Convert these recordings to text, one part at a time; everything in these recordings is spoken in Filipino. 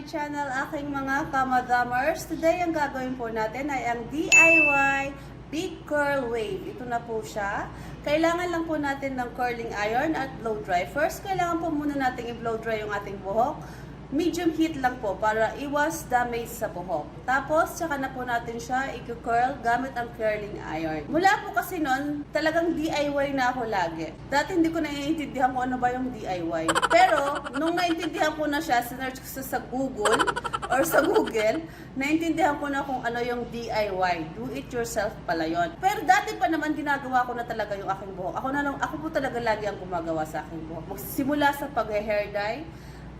channel, aking mga kamadamers. Today, ang gagawin po natin ay ang DIY Big Curl Wave. Ito na po siya. Kailangan lang po natin ng curling iron at blow dry. First, kailangan po muna natin i-blow dry yung ating buhok. Medium heat lang po para iwas damage sa buhok. Tapos, tsaka na po natin siya i-curl gamit ang curling iron. Mula po kasi nun, talagang DIY na ako lagi. Dati hindi ko naiintindihan kung ano ba yung DIY. Pero, nung naintindihan ko na siya, sinearch ko sa Google or sa Google, naintindihan ko na kung ano yung DIY. Do it yourself pala yon. Pero dati pa naman ginagawa ko na talaga yung aking buhok. Ako po talaga lagi ang gumagawa sa aking buhok. Magsimula sa pag-hair dye,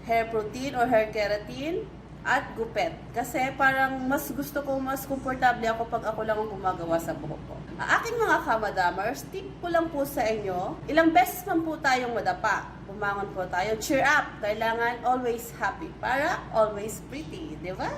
hair protein or hair keratin, at gupet. Kasi parang mas gusto ko, mas komportable ako pag ako lang ang gumagawa sa buhok ko. Ang aking mga kamadamers, tip ko lang po sa inyo, ilang beses man po tayong madapa. Bumangon po tayo, cheer up. Kailangan always happy para always pretty, di ba?